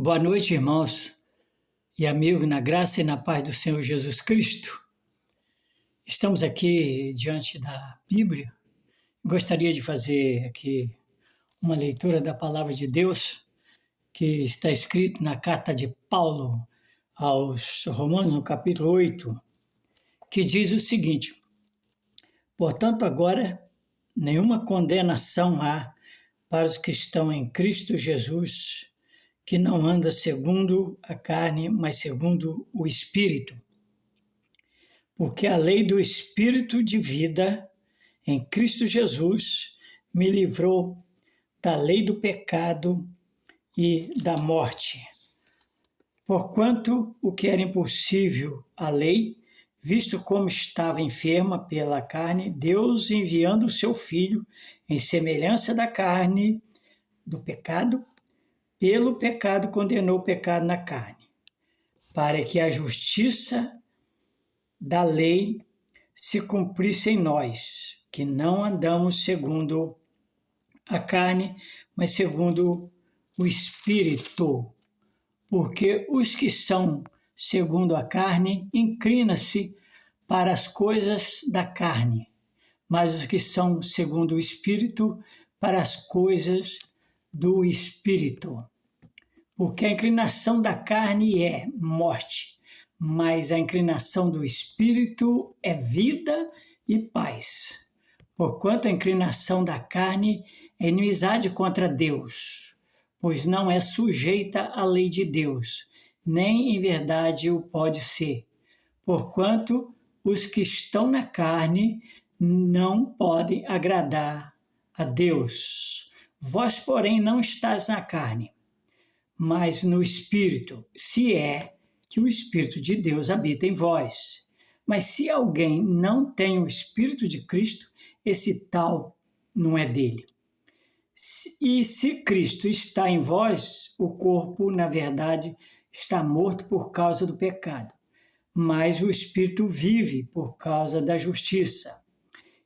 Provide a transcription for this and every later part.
Boa noite, irmãos e amigos, na graça e na paz do Senhor Jesus Cristo. Estamos aqui diante da Bíblia. Gostaria de fazer aqui uma leitura da palavra de Deus, que está escrito na carta de Paulo aos Romanos, no capítulo 8, que diz o seguinte: portanto, agora nenhuma condenação há para os que estão em Cristo Jesus, que não anda segundo a carne, mas segundo o Espírito. Porque a lei do Espírito de vida em Cristo Jesus me livrou da lei do pecado e da morte. Porquanto o que era impossível à lei, visto como estava enferma pela carne, Deus, enviando o seu Filho em semelhança da carne do pecado, pelo pecado condenou o pecado na carne, para que a justiça da lei se cumprisse em nós, que não andamos segundo a carne, mas segundo o Espírito. Porque os que são segundo a carne inclinam-se para as coisas da carne, mas os que são segundo o Espírito para as coisas do Espírito. Porque a inclinação da carne é morte, mas a inclinação do Espírito é vida e paz. Porquanto a inclinação da carne é inimizade contra Deus, pois não é sujeita à lei de Deus, nem em verdade o pode ser. Porquanto os que estão na carne não podem agradar a Deus. Vós, porém, não estáis na carne, mas no Espírito, se é que o Espírito de Deus habita em vós. Mas se alguém não tem o Espírito de Cristo, esse tal não é dele. E se Cristo está em vós, o corpo, na verdade, está morto por causa do pecado, mas o Espírito vive por causa da justiça.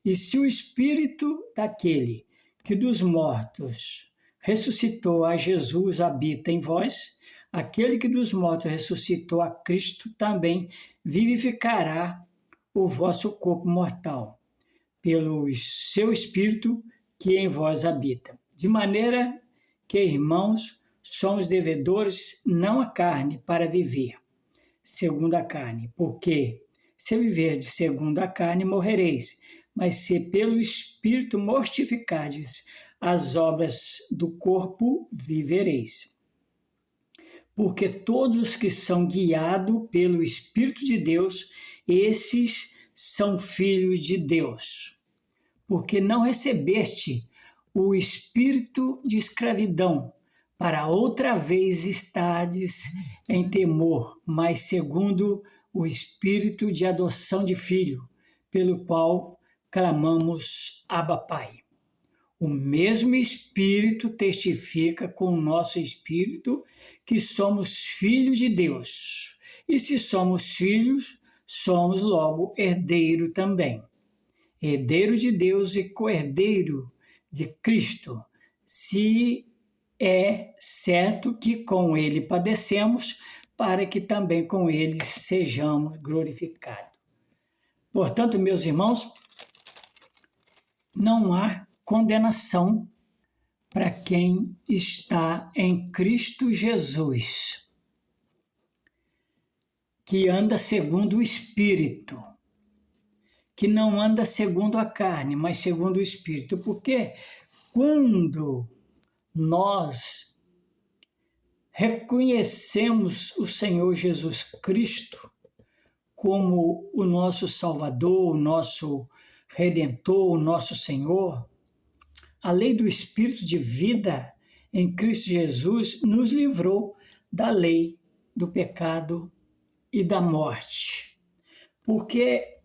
E se o Espírito daquele que dos mortos ressuscitou a Jesus habita em vós, aquele que dos mortos ressuscitou a Cristo também vivificará o vosso corpo mortal, pelo seu Espírito que em vós habita. De maneira que, irmãos, somos devedores não à carne para viver segundo a carne, porque se viverdes segundo a carne, morrereis, mas se pelo Espírito mortificardes as obras do corpo, vivereis. Porque todos os que são guiados pelo Espírito de Deus, esses são filhos de Deus. Porque não recebeste o espírito de escravidão, para outra vez estardes em temor, mas segundo o espírito de adoção de filho, pelo qual clamamos Abba Pai. O mesmo Espírito testifica com o nosso espírito que somos filhos de Deus. E se somos filhos, somos logo herdeiro também. Herdeiro de Deus e co-herdeiro de Cristo, se é certo que com ele padecemos, para que também com ele sejamos glorificados. Portanto, meus irmãos, não há condenação para quem está em Cristo Jesus, que anda segundo o Espírito, que não anda segundo a carne, mas segundo o Espírito. Porque quando nós reconhecemos o Senhor Jesus Cristo como o nosso Salvador, o nosso Redentor, o nosso Senhor, a lei do Espírito de vida em Cristo Jesus nos livrou da lei do pecado e da morte. Porque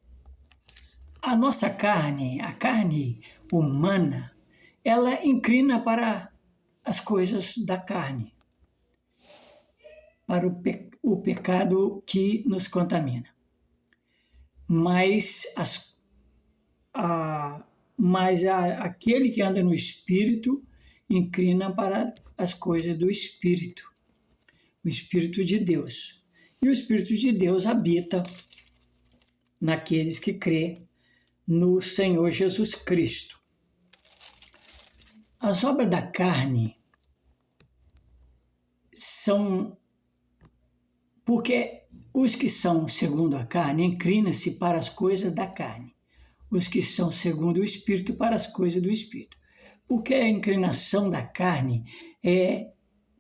a nossa carne, a carne humana, ela inclina para as coisas da carne, para o pecado que nos contamina. Mas aquele que anda no Espírito inclina para as coisas do Espírito. o Espírito de Deus. E o Espírito de Deus habita naqueles que crê no Senhor Jesus Cristo. As obras da carne são porque os que são segundo a carne inclinam-se para as coisas da carne, os que são segundo o Espírito para as coisas do Espírito. Porque a inclinação da carne é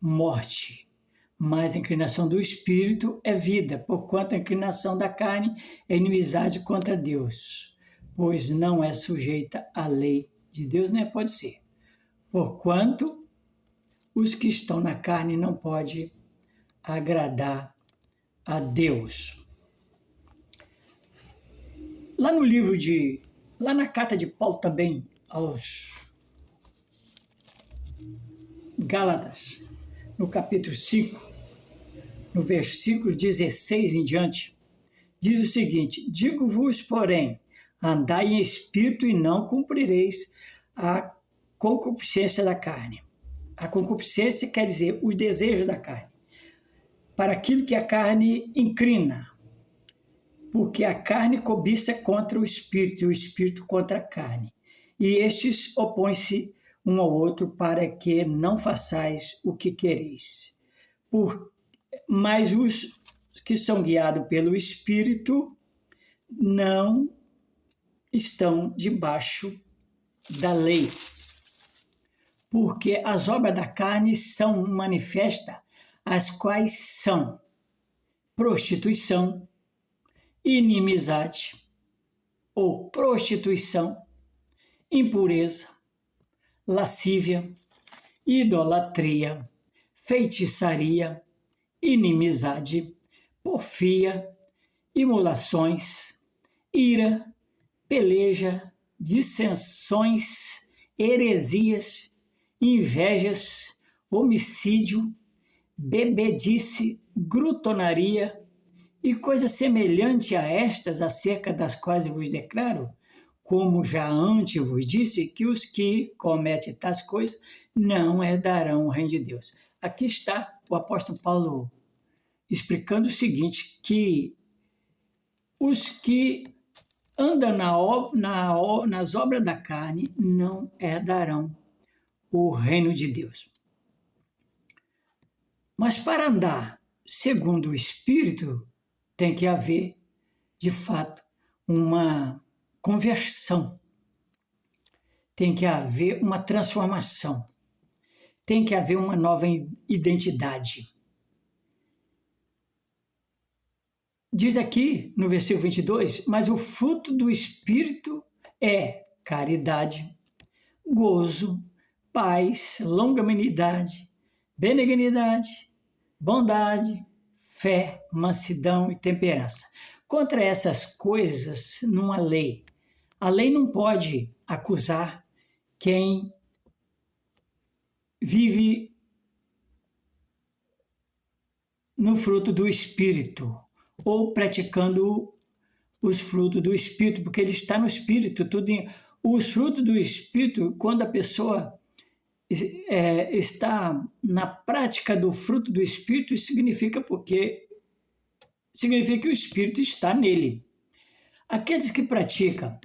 morte, mas a inclinação do Espírito é vida, porquanto a inclinação da carne é inimizade contra Deus, pois não é sujeita à lei de Deus, nem pode ser. Porquanto os que estão na carne não podem agradar a Deus. Lá na carta de Paulo também aos Gálatas, no capítulo 5, no versículo 16 em diante, diz o seguinte: digo-vos, porém, andai em espírito e não cumprireis a concupiscência da carne. A concupiscência quer dizer os desejos da carne, para aquilo que a carne inclina, porque a carne cobiça contra o espírito e o espírito contra a carne, e estes opõem-se um ao outro para que não façais o que quereis. Mas os que são guiados pelo Espírito não estão debaixo da lei, porque as obras da carne são manifestas, as quais são prostituição, inimizade ou prostituição, impureza, lascívia, idolatria, feitiçaria, inimizade, porfia, imolações, ira, peleja, dissensões, heresias, invejas, homicídio, bebedice, glutonaria e coisa semelhante a estas, acerca das quais eu vos declaro, como já antes vos disse, que os que cometem tais coisas não herdarão o reino de Deus. Aqui está o apóstolo Paulo explicando o seguinte, que os que andam nas obras da carne não herdarão o reino de Deus. Mas para andar segundo o Espírito, tem que haver, de fato, uma conversão. Tem que haver uma transformação. Tem que haver uma nova identidade. Diz aqui no versículo 22, mas o fruto do Espírito é caridade, gozo, paz, longanimidade, benignidade, bondade, fé, mansidão e temperança. Contra essas coisas não há lei. A lei não pode acusar quem vive no fruto do Espírito ou praticando os frutos do Espírito, porque ele está no Espírito. Os frutos do Espírito, quando a pessoa está na prática do fruto do Espírito, isso significa que o Espírito está nele. Aqueles que praticam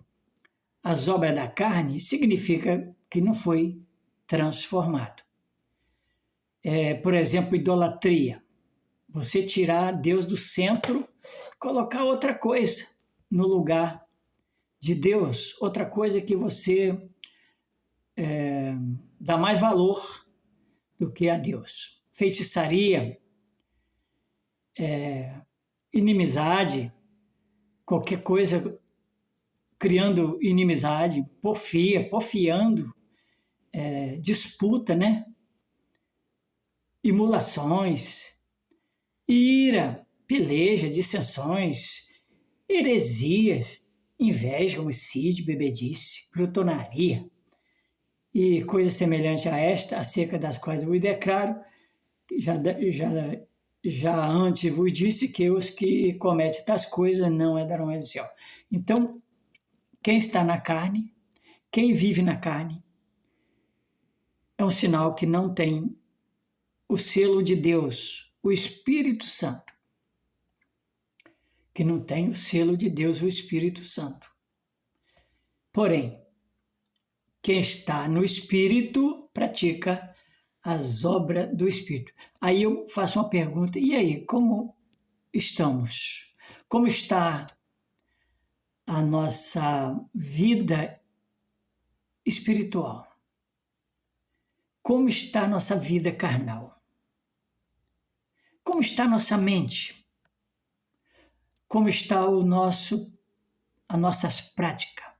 as obras da carne, significa que não foi transformado. Por exemplo, idolatria. Você tirar Deus do centro, colocar outra coisa no lugar de Deus, outra coisa que você dá mais valor do que a Deus. Feitiçaria, inimizade, qualquer coisa criando inimizade, porfiando, disputa, né? Imulações, ira, peleja, dissensões, heresias, inveja, homicídio, bebedice, glutonaria e coisas semelhantes a esta, acerca das quais eu vos declaro, já antes vos disse que os que cometem tais coisas não herdarão o reino do céu. Então, quem está na carne, quem vive na carne, é um sinal que não tem o selo de Deus o Espírito Santo, que não tem o selo de Deus, o Espírito Santo. Porém, quem está no Espírito pratica as obras do Espírito. Aí eu faço uma pergunta, e aí, como estamos? Como está a nossa vida espiritual? Como está a nossa vida carnal? Como está a nossa mente? Como está as nossas práticas?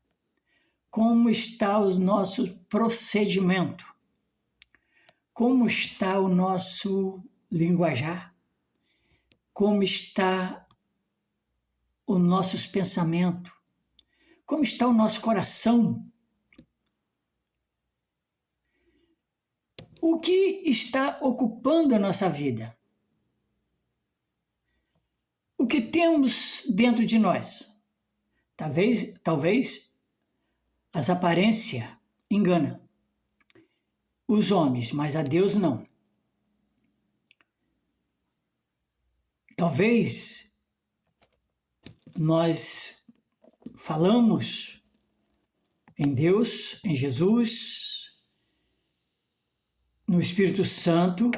Como está o nosso procedimento? Como está o nosso linguajar? Como está os nossos pensamentos? Como está o nosso coração? O que está ocupando a nossa vida? O que temos dentro de nós? Talvez as aparências enganam os homens, mas a Deus não. Talvez nós falamos em Deus, em Jesus, no Espírito Santo,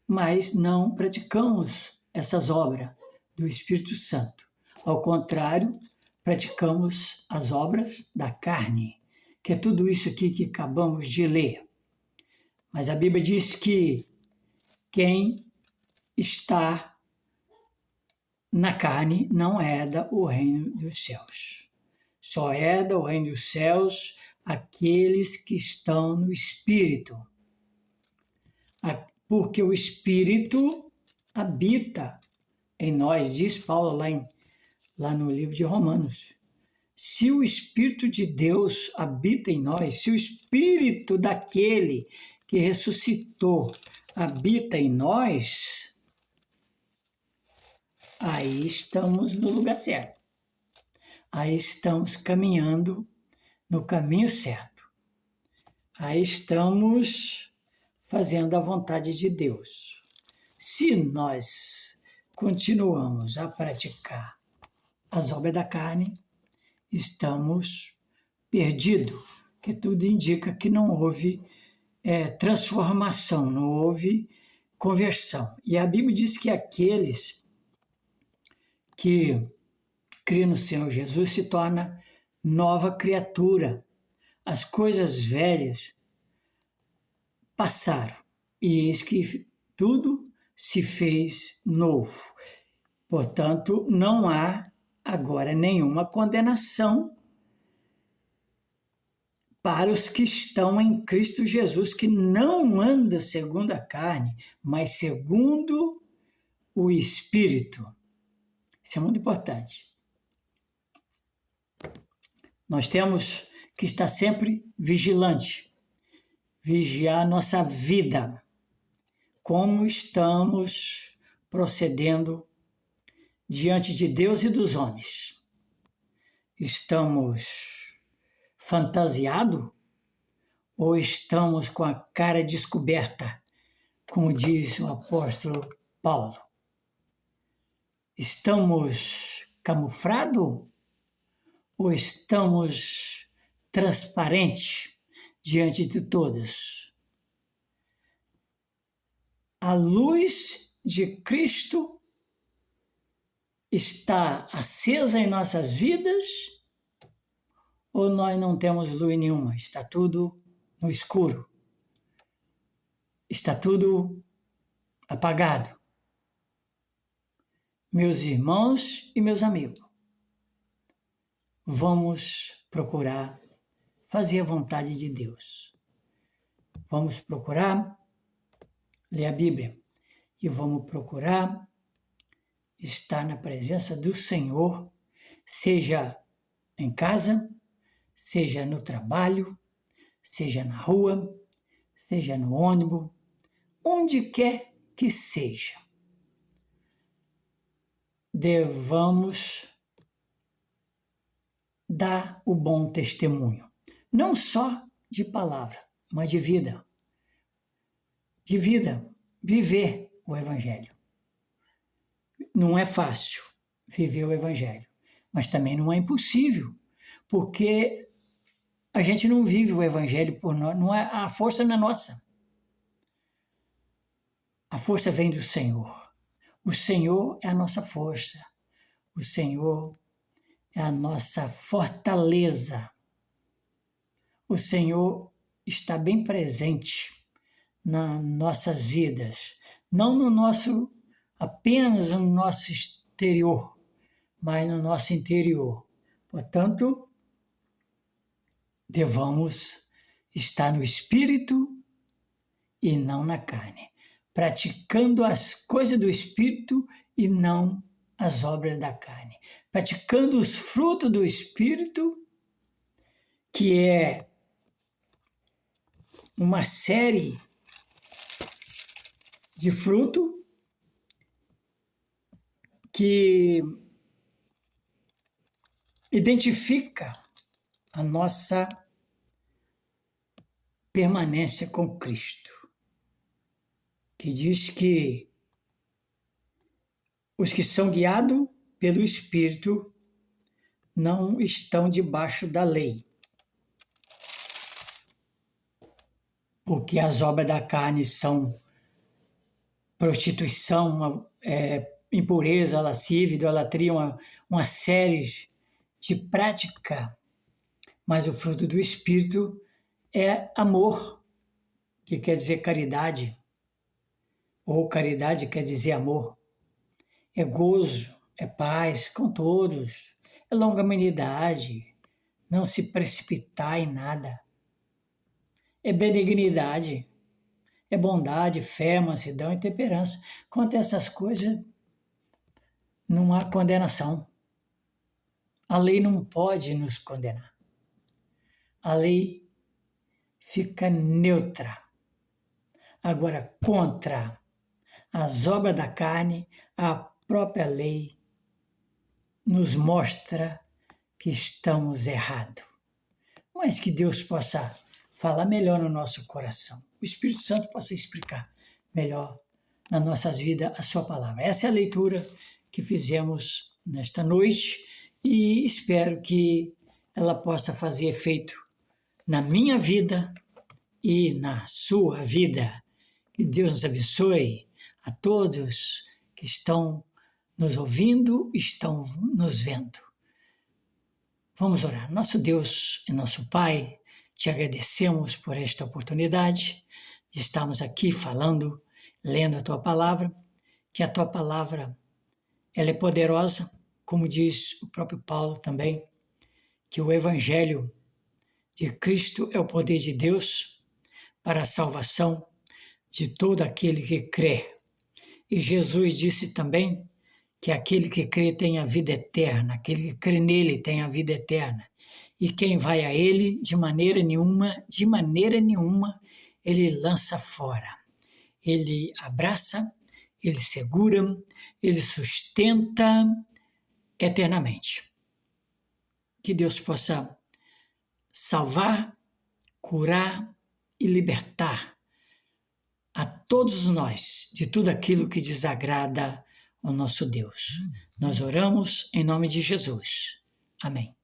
mas não praticamos essas obras do Espírito Santo. Ao contrário, praticamos as obras da carne, que é tudo isso aqui que acabamos de ler. Mas a Bíblia diz que quem está na carne não herda o reino dos céus. Só herda o reino dos céus aqueles que estão no Espírito. Porque o Espírito habita em nós, diz Paulo lá no livro de Romanos. Se o Espírito de Deus habita em nós, se o Espírito daquele que ressuscitou habita em nós, aí estamos no lugar certo. Aí estamos caminhando no caminho certo. Aí estamos fazendo a vontade de Deus. Se nós continuamos a praticar as obras da carne, estamos perdidos, que tudo indica que não houve transformação, não houve conversão. E a Bíblia diz que aqueles que crê no Senhor Jesus se torna nova criatura. As coisas velhas passaram e eis que tudo se fez novo. Portanto, não há agora nenhuma condenação para os que estão em Cristo Jesus, que não anda segundo a carne, mas segundo o Espírito. Isso é muito importante. Nós temos que estar sempre vigilante, vigiar nossa vida, como estamos procedendo diante de Deus e dos homens. Estamos fantasiados ou estamos com a cara descoberta, como diz o apóstolo Paulo? Estamos camuflados ou estamos transparentes diante de todos? A luz de Cristo está acesa em nossas vidas ou nós não temos luz nenhuma? Está tudo no escuro. Está tudo apagado. Meus irmãos e meus amigos, vamos procurar fazer a vontade de Deus. Vamos procurar ler a Bíblia e vamos procurar estar na presença do Senhor, seja em casa, seja no trabalho, seja na rua, seja no ônibus, onde quer que seja. Devamos dar o bom testemunho, não só de palavra, mas de vida. De vida, viver o Evangelho. Não é fácil viver o Evangelho, mas também não é impossível, porque a gente não vive o Evangelho por nós, a força não é nossa. A força vem do Senhor. O Senhor é a nossa força. O Senhor é a nossa fortaleza. O Senhor está bem presente nas nossas vidas, não apenas no nosso exterior, mas no nosso interior. Portanto, devamos estar no Espírito e não na carne, praticando as coisas do Espírito e não as obras da carne, praticando os frutos do Espírito, que é uma série de fruto que identifica a nossa permanência com Cristo, que diz que os que são guiados pelo Espírito não estão debaixo da lei, porque as obras da carne são prostituição, impureza, lascívia, idolatria, uma série de prática, mas o fruto do Espírito é amor, que quer dizer caridade, ou caridade quer dizer amor, é gozo, é paz com todos, é longanimidade, não se precipitar em nada, é benignidade, é bondade, fé, mansidão e temperança. Quanto a essas coisas, não há condenação. A lei não pode nos condenar. A lei fica neutra. Agora, contra as obras da carne, a própria lei nos mostra que estamos errados. Mas que Deus possa falar melhor no nosso coração. O Espírito Santo possa explicar melhor nas nossas vidas a sua palavra. Essa é a leitura que fizemos nesta noite e espero que ela possa fazer efeito na minha vida e na sua vida. Que Deus nos abençoe a todos que estão nos ouvindo, estão nos vendo. Vamos orar. Nosso Deus e nosso Pai, te agradecemos por esta oportunidade de estarmos aqui falando, lendo a Tua Palavra, que a Tua Palavra ela é poderosa, como diz o próprio Paulo também, que o Evangelho de Cristo é o poder de Deus para a salvação de todo aquele que crê. E Jesus disse também que aquele que crê tem a vida eterna, aquele que crê nele tem a vida eterna. E quem vai a ele, de maneira nenhuma, ele lança fora. Ele abraça, ele segura, ele sustenta eternamente. Que Deus possa salvar, curar e libertar a todos nós de tudo aquilo que desagrada ao nosso Deus. Nós oramos em nome de Jesus. Amém.